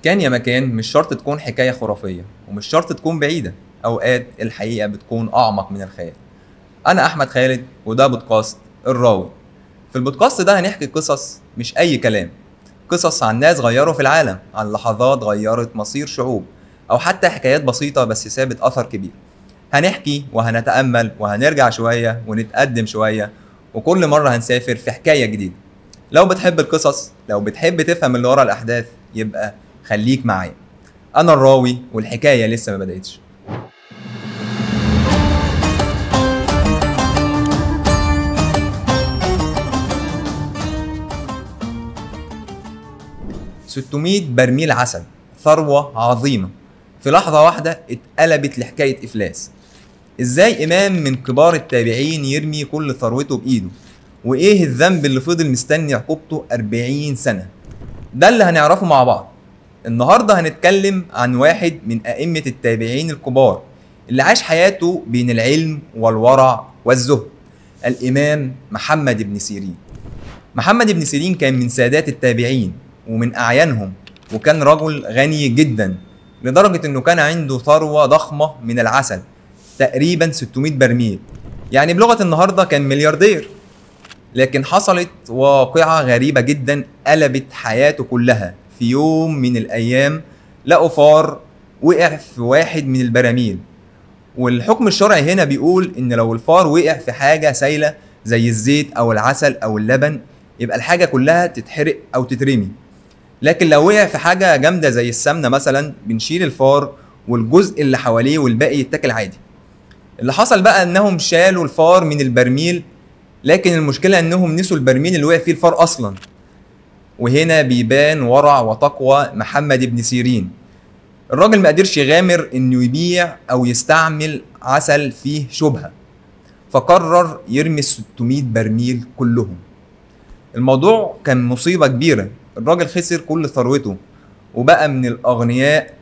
كان يا مكان مش شرط تكون حكاية خرافية ومش شرط تكون بعيدة. أوقات الحقيقة بتكون أعمق من الخيال. أنا أحمد خالد وده بودكاست الراوي. في البودكاست ده هنحكي قصص مش أي كلام، قصص عن ناس غيروا في العالم، عن لحظات غيرت مصير شعوب، أو حتى حكايات بسيطة بس سابت أثر كبير. هنحكي وهنتأمل وهنرجع شوية ونتقدم شوية، وكل مرة هنسافر في حكاية جديدة. لو بتحب القصص، لو بتحب تفهم اللي ورا الأحداث، يبقى خليك معايا. أنا الراوي والحكاية لسه ما بدأتش. ستمائة برميل عسل، ثروة عظيمة، في لحظة واحدة اتقلبت لحكاية إفلاس. إزاي إمام من كبار التابعين يرمي كل ثروته بإيده؟ وإيه الذنب اللي فضل مستني عقوبته 40 سنة؟ ده اللي هنعرفه مع بعض. النهاردة هنتكلم عن واحد من أئمة التابعين الكبار اللي عاش حياته بين العلم والورع والزهد، الإمام محمد بن سيرين. محمد بن سيرين كان من سادات التابعين ومن أعيانهم، وكان رجل غني جدا لدرجة أنه كان عنده ثروة ضخمة من العسل، تقريبا 600 برميل، يعني بلغة النهاردة كان ملياردير. لكن حصلت واقعة غريبة جدا قلبت حياته كلها. في يوم من الأيام لقوا فار وقع في واحد من البراميل، والحكم الشرعي هنا بيقول إن لو الفار وقع في حاجة سايلة زي الزيت أو العسل أو اللبن، يبقى الحاجة كلها تتحرق أو تترمي. لكن لو وقع في حاجة جامدة زي السمنة مثلا، بنشيل الفار والجزء اللي حواليه والباقي يتاكل عادي. اللي حصل بقى انهم شالوا الفار من البرميل، لكن المشكلة انهم نسوا البرميل اللي وقع فيه الفار اصلا. وهنا بيبان ورع وتقوى محمد بن سيرين. الراجل ما قدرش يغامر انه يبيع او يستعمل عسل فيه شبهة، فقرر يرمي 600 برميل كلهم. الموضوع كان مصيبة كبيرة، الراجل خسر كل ثروته وبقى من الأغنياء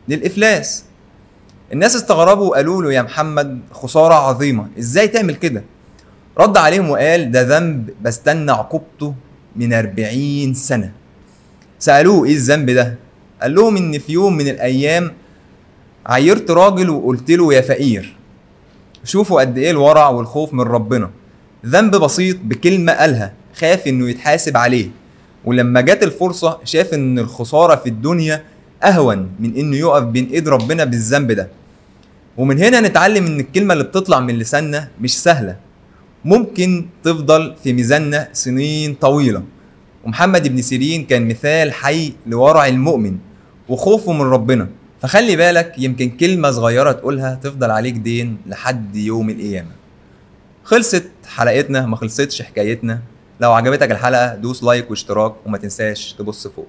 للإفلاس. الناس استغربوا وقالوا له: يا محمد، خسارة عظيمة، ازاي تعمل كده؟ رد عليهم وقال: ده ذنب بستنى عقوبته من 40 سنة. سألوه: ايه الذنب ده؟ قال لهم ان في يوم من الأيام عيرت راجل وقلت له: يا فقير. شوفوا قد ايه الورع والخوف من ربنا. ذنب بسيط بكلمة قالها، خاف انه يتحاسب عليه، ولما جات الفرصة شاف ان الخسارة في الدنيا اهون من انه يقف بين ايد ربنا بالذنب ده. ومن هنا نتعلم ان الكلمة اللي بتطلع من لساننا مش سهلة، ممكن تفضل في ميزاننا سنين طويلة. ومحمد بن سيرين كان مثال حي لورع المؤمن وخوفه من ربنا. فخلي بالك، يمكن كلمة صغيرة تقولها تفضل عليك دين لحد يوم القيامة. خلصت حلقتنا، ما خلصتش حكايتنا. لو عجبتك الحلقة دوس لايك واشتراك، وما تنساش تبص فوق.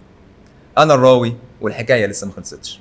أنا الراوي والحكاية لسه ما خلصتش.